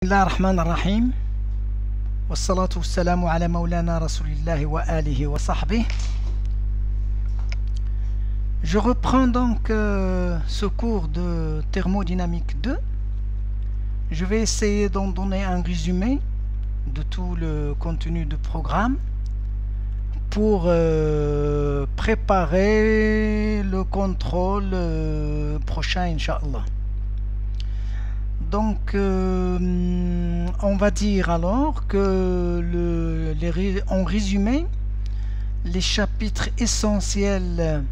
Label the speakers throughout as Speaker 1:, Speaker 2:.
Speaker 1: الله الرحمن الرحيم والصلاة والسلام على مولانا رسول الله وآله وصحبه. Je reprends donc ce cours de thermodynamique 2. Je vais essayer d'en donner un résumé de tout le contenu du programme pour préparer le contrôle prochain, Inch'Allah. Donc, on va dire alors que en résumé, les chapitres essentiels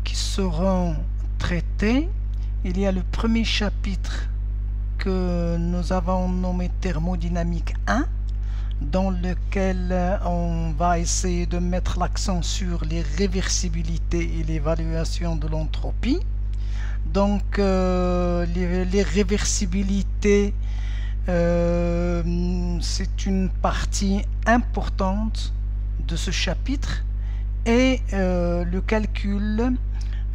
Speaker 1: qui seront traités, il y a le premier chapitre que nous avons nommé thermodynamique 1, dans lequel on va essayer de mettre l'accent sur les réversibilités et l'évaluation de l'entropie. Donc les réversibilités, c'est une partie importante de ce chapitre, et le calcul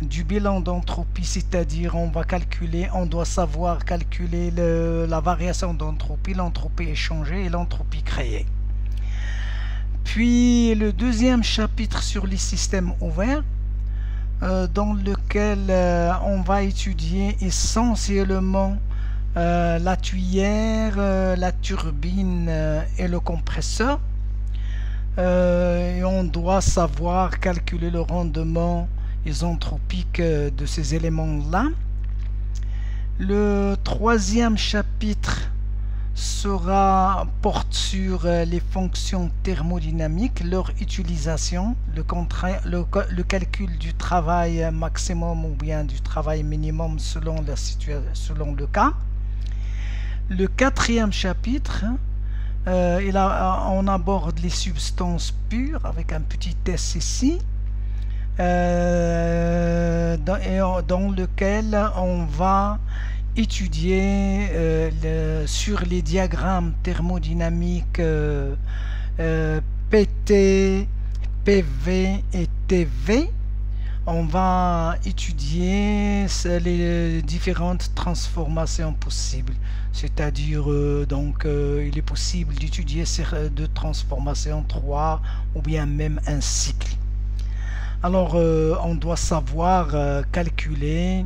Speaker 1: du bilan d'entropie, c'est-à-dire on doit savoir calculer la variation d'entropie, l'entropie échangée et l'entropie créée. Puis le deuxième chapitre sur les systèmes ouverts, dans lequel on va étudier essentiellement la tuyère, la turbine et le compresseur. Et on doit savoir calculer le rendement isentropique de ces éléments-là. Le troisième chapitre porte sur les fonctions thermodynamiques, leur utilisation, le calcul du travail maximum ou bien du travail minimum selon le cas. Le quatrième chapitre, on aborde les substances pures avec un petit test ici, dans lequel on va étudier sur les diagrammes thermodynamiques PT, PV et TV. On va étudier les différentes transformations possibles, c'est-à-dire il est possible d'étudier ces deux transformations, 3 ou bien même un cycle. Alors on doit savoir calculer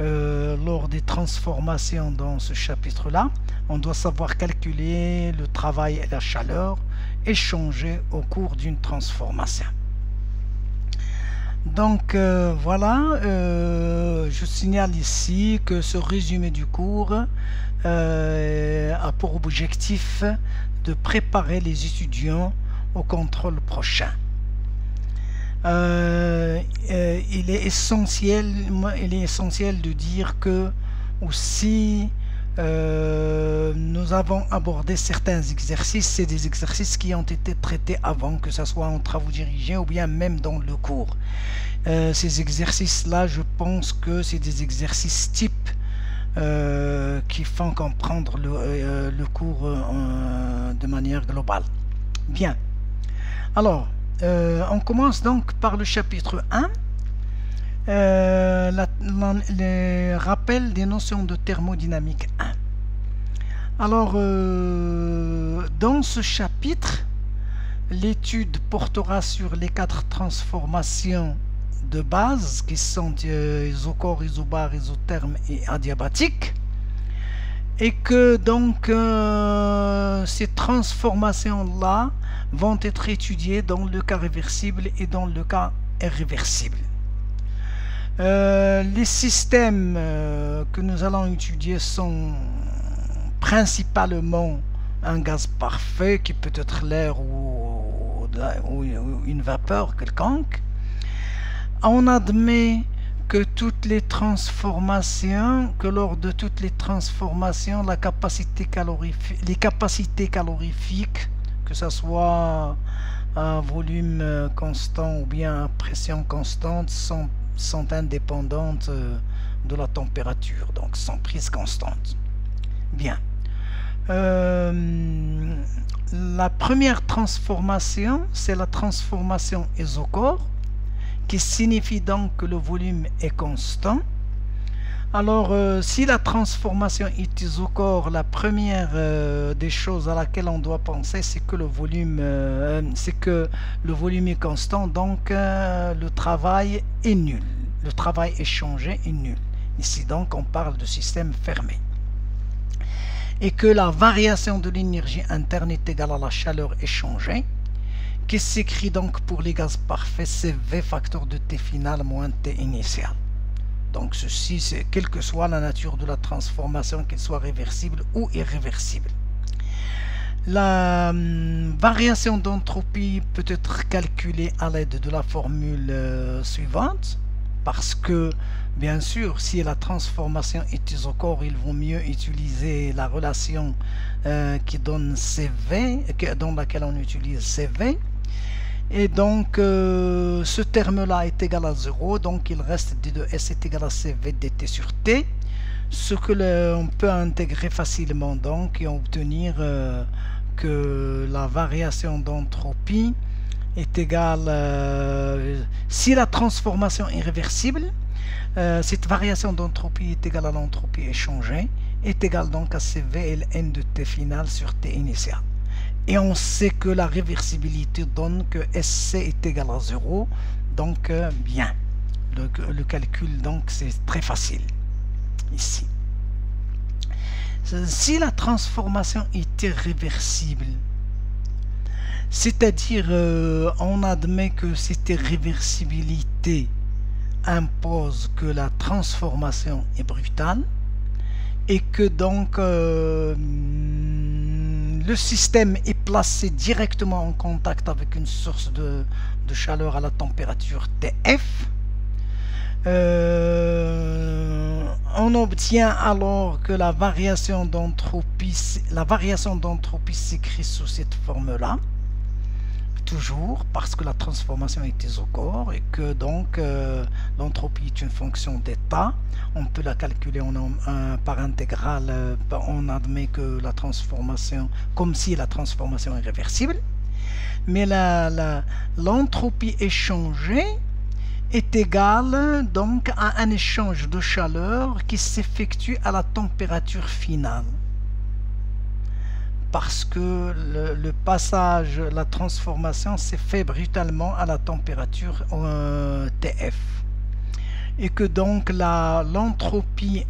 Speaker 1: lors des transformations dans ce chapitre-là, on doit savoir calculer le travail et la chaleur échangés au cours d'une transformation. Donc voilà, je signale ici que ce résumé du cours a pour objectif de préparer les étudiants au contrôle prochain. Il est essentiel de dire que aussi nous avons abordé certains exercices. C'est des exercices qui ont été traités avant, que ce soit en travaux dirigés ou bien même dans le cours. Ces exercices-là, je pense que c'est des exercices types qui font comprendre le cours de manière globale. Bien. Alors, on commence donc par le chapitre 1, le rappel des notions de thermodynamique 1. Alors, dans ce chapitre, l'étude portera sur les 4 transformations de base qui sont isochore, isobare, isotherme et adiabatique, et que donc ces transformations-là vont être étudiées dans le cas réversible et dans le cas irréversible. Les systèmes que nous allons étudier sont principalement un gaz parfait qui peut être l'air ou une vapeur quelconque. On admet que lors de toutes les transformations, les capacités calorifiques, que ce soit à volume constant ou bien à pression constante, sont indépendantes de la température, donc sont prises constantes. Bien. La première transformation, c'est la transformation isochore, qui signifie donc que le volume est constant. Alors, si la transformation est isocore, la première des choses à laquelle on doit penser, c'est que le volume est constant, donc le travail est nul. Le travail échangé est nul. Ici, donc, on parle de système fermé. Et que la variation de l'énergie interne est égale à la chaleur échangée, qui s'écrit donc pour les gaz parfaits, c'est V facteur de T final moins T initial. Donc ceci, c'est quelle que soit la nature de la transformation, qu'elle soit réversible ou irréversible. La variation d'entropie peut être calculée à l'aide de la formule suivante, parce que, bien sûr, si la transformation est isocore, il vaut mieux utiliser la relation qui donne CV, dans laquelle on utilise CV. Et donc, ce terme-là est égal à 0, donc il reste d de S est égal à CV dt sur T, ce que l'on peut intégrer facilement donc et obtenir que la variation d'entropie est égale, si la transformation est réversible, cette variation d'entropie est égale à l'entropie échangée, est égale donc à CV ln de T final sur T initial. Et on sait que la réversibilité donne que SC est égal à 0, donc bien. Le calcul, donc, c'est très facile, ici. Si la transformation est irréversible, c'est-à-dire on admet que cette irréversibilité impose que la transformation est brutale, et que donc le système est placé directement en contact avec une source de chaleur à la température TF, on obtient alors que la variation d'entropie s'écrit sous cette forme-là, toujours parce que la transformation est isocore et que donc l'entropie est une fonction d'état. On peut la calculer par intégrale, on admet que la transformation, comme si la transformation est réversible, mais l'entropie échangée est égale donc à un échange de chaleur qui s'effectue à la température finale. Parce que le passage, la transformation s'est fait brutalement à la température TF. Et que donc l'entropie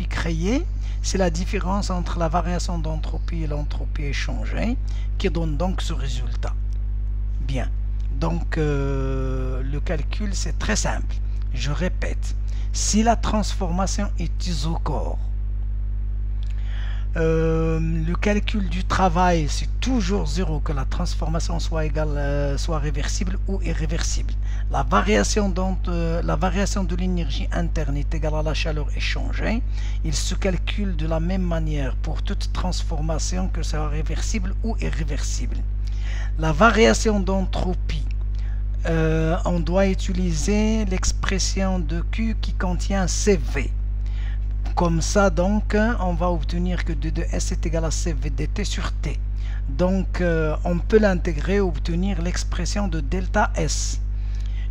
Speaker 1: créée, c'est la différence entre la variation d'entropie et l'entropie échangée, qui donne donc ce résultat. Bien. Donc le calcul, c'est très simple. Je répète, si la transformation est isocore, le calcul du travail, c'est toujours 0, que la transformation soit égale, soit réversible ou irréversible. La variation de l'énergie interne est égale à la chaleur échangée. Il se calcule de la même manière pour toute transformation, que ce soit réversible ou irréversible. La variation d'entropie, on doit utiliser l'expression de Q qui contient CV. Comme ça, donc, on va obtenir que d de S est égal à CV dt sur T. Donc, on peut l'intégrer et obtenir l'expression de delta S.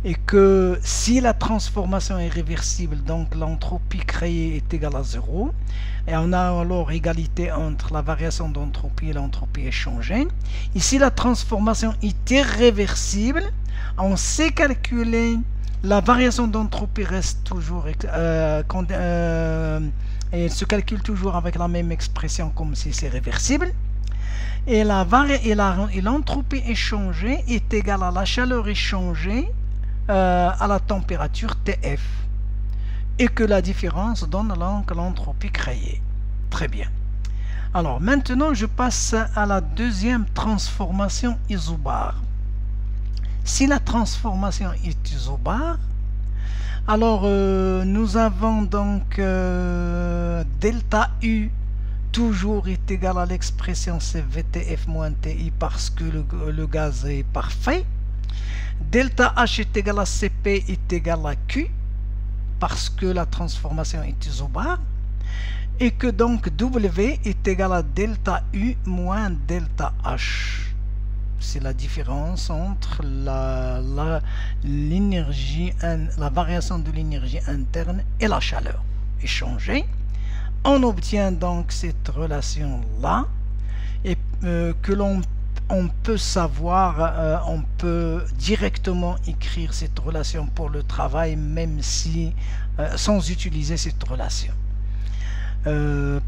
Speaker 1: Et que si la transformation est réversible, donc l'entropie créée est égale à 0. Et on a alors égalité entre la variation d'entropie et l'entropie échangée. Ici, la transformation est irréversible. On sait calculer la variation d'entropie reste toujours et se calcule toujours avec la même expression comme si c'est réversible. Et l'entropie échangée est égale à la chaleur échangée à la température TF. Et que la différence donne l'entropie créée. Très bien. Alors maintenant, je passe à la deuxième transformation isobare. Si la transformation est isobare, alors nous avons donc delta U toujours est égal à l'expression CVTF moins TI parce que le gaz est parfait. Delta H est égal à CP est égal à Q parce que la transformation est isobare. Et que donc W est égal à delta U moins delta H. c'est la différence entre la variation de l'énergie interne et la chaleur échangée. On obtient donc cette relation-là et que l'on peut savoir, on peut directement écrire cette relation pour le travail, même si sans utiliser cette relation.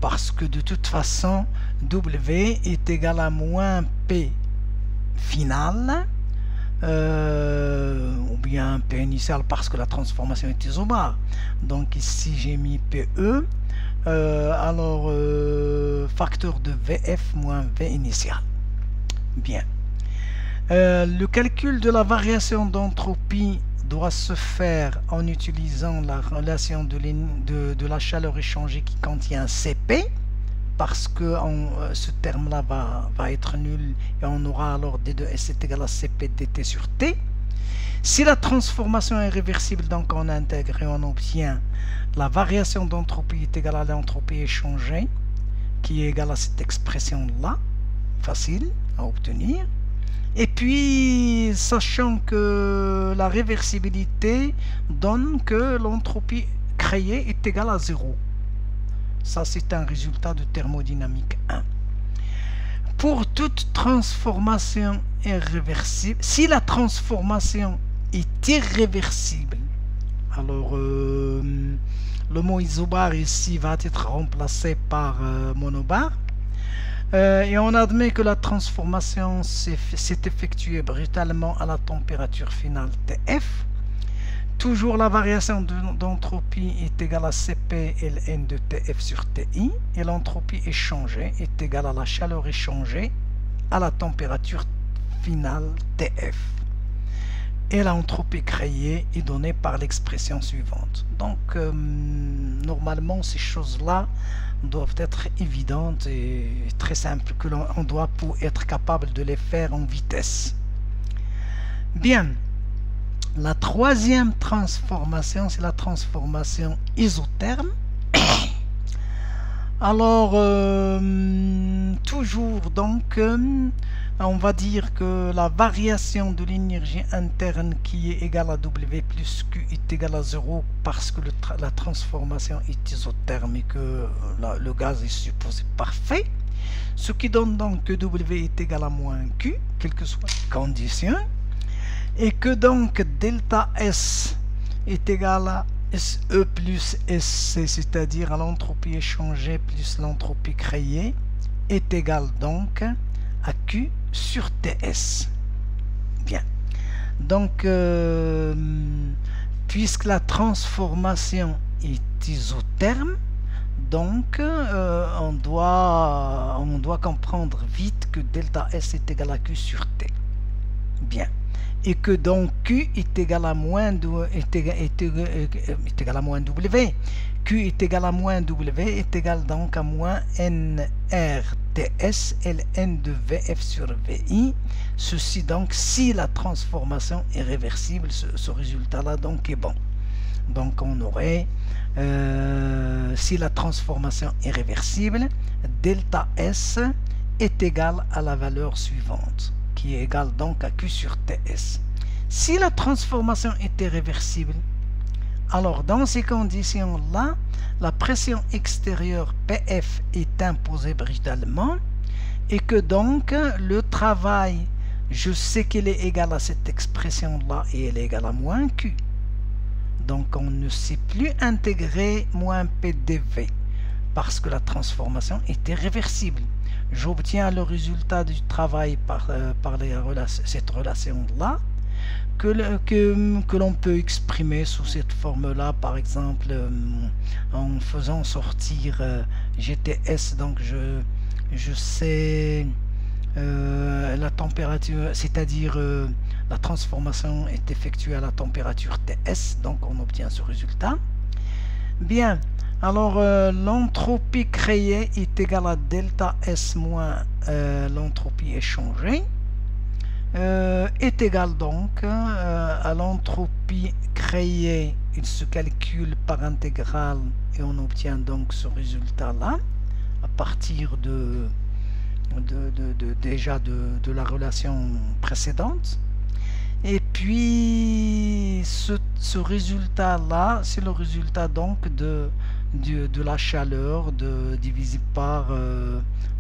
Speaker 1: Parce que de toute façon, W est égal à moins P final, ou bien P initial parce que la transformation est isobare. Donc ici j'ai mis PE, alors facteur de VF moins V initial. Bien. Le calcul de la variation d'entropie doit se faire en utilisant la relation de la chaleur échangée qui contient Cp, parce que ce terme-là va être nul et on aura alors d de S est égal à Cp dt sur T. Si la transformation est réversible, donc on intègre et on obtient la variation d'entropie est égale à l'entropie échangée, qui est égale à cette expression-là, facile à obtenir. Et puis, sachant que la réversibilité donne que l'entropie créée est égale à 0. Ça, c'est un résultat de thermodynamique 1. Pour toute transformation irréversible, si la transformation est irréversible, alors le mot isobare ici va être remplacé par monobar. Et on admet que la transformation s'est effectuée brutalement à la température finale TF. Toujours la variation d'entropie est égale à Cp ln de Tf sur Ti et l'entropie échangée est égale à la chaleur échangée à la température finale Tf. Et l'entropie créée est donnée par l'expression suivante. Donc normalement ces choses-là doivent être évidentes et très simples, que l'on doit pour être capable de les faire en vitesse. Bien, la troisième transformation, c'est la transformation isotherme. Alors, toujours donc, on va dire que la variation de l'énergie interne qui est égale à W plus Q est égale à 0 parce que la transformation est isotherme et que le gaz est supposé parfait. Ce qui donne donc que W est égal à moins Q, quelle que soit la condition. Et que donc delta S est égal à SE plus SC, c'est-à-dire à l'entropie échangée plus l'entropie créée, est égal donc à Q sur TS. Bien. Donc, puisque la transformation est isotherme, donc on doit comprendre vite que delta S est égal à Q sur T. Bien. Et que donc Q est égal à moins W. Q est égal à moins W est égal donc à moins NRTS ln de VF sur VI. Ceci donc si la transformation est réversible, ce résultat-là donc est bon. Donc on aurait, si la transformation est réversible, delta S est égal à la valeur suivante, qui est égale donc à Q sur TS. Si la transformation était réversible, alors dans ces conditions-là, la pression extérieure PF est imposée brutalement et que donc le travail, je sais qu'il est égal à cette expression-là et elle est égale à moins Q. Donc on ne sait plus intégrer moins PDV parce que la transformation était réversible. J'obtiens le résultat du travail par cette relation-là que l'on peut exprimer sous cette forme-là, par exemple en faisant sortir GTS. Donc je sais la température, c'est-à-dire la transformation est effectuée à la température TS, donc on obtient ce résultat. Bien. Alors, l'entropie créée est égale à delta S moins l'entropie échangée est égale donc à l'entropie créée. Il se calcule par intégrale et on obtient donc ce résultat-là à partir de déjà de la relation précédente. Et puis ce résultat-là, c'est le résultat donc de la chaleur divisé par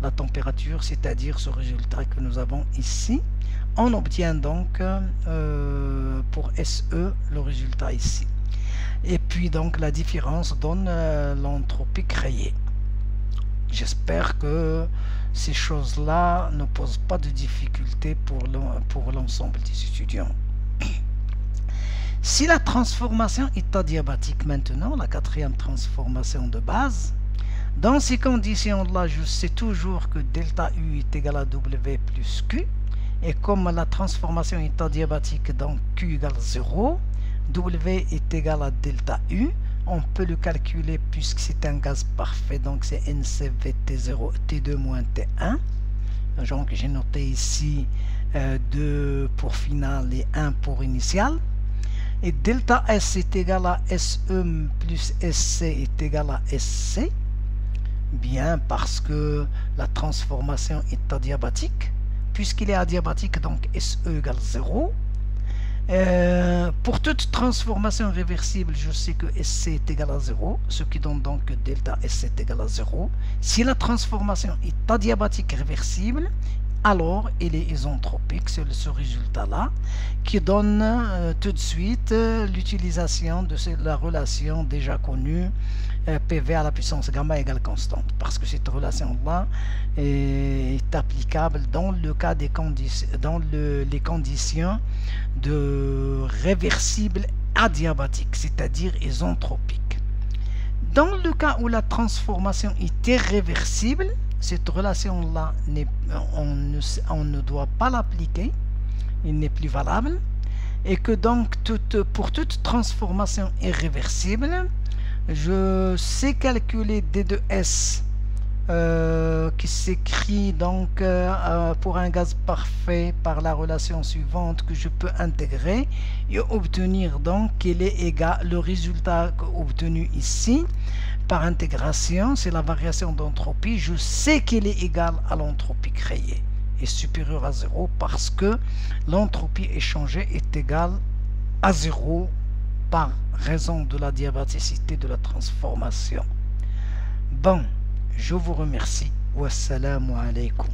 Speaker 1: la température, c'est-à-dire ce résultat que nous avons ici. On obtient donc pour SE le résultat ici. Et puis donc la différence donne l'entropie créée. J'espère que ces choses-là ne posent pas de difficultés pour l'ensemble des étudiants. Si la transformation est adiabatique maintenant, la quatrième transformation de base, dans ces conditions-là, je sais toujours que delta U est égal à W plus Q, et comme la transformation est adiabatique, donc Q égale 0, W est égal à delta U, on peut le calculer puisque c'est un gaz parfait, donc c'est NCV T2 moins T1. Donc j'ai noté ici 2 pour final et 1 pour initial. Et delta S est égal à SE plus SC est égal à SC. Bien, parce que la transformation est adiabatique. Puisqu'il est adiabatique, donc SE égale 0. Pour toute transformation réversible, je sais que SC est égal à 0, ce qui donne donc que delta SC est égal à 0. Si la transformation est adiabatique réversible, alors elle est isentropique, c'est ce résultat-là, qui donne tout de suite l'utilisation de la relation déjà connue PV à la puissance gamma égale constante, parce que cette relation-là est applicable dans le cas des les conditions de réversible adiabatique, c'est-à-dire isentropique. Dans le cas où la transformation est irréversible, cette relation-là, on ne doit pas l'appliquer, il n'est plus valable, et que donc pour toute transformation irréversible, je sais calculer D2S qui s'écrit donc pour un gaz parfait par la relation suivante que je peux intégrer et obtenir donc qu'il est égal, le résultat obtenu ici par intégration, c'est la variation d'entropie, je sais qu'il est égal à l'entropie créée et supérieur à 0 parce que l'entropie échangée est égale à 0 par raison de la diabaticité de la transformation. Bon, je vous remercie. Wassalamu alaikum.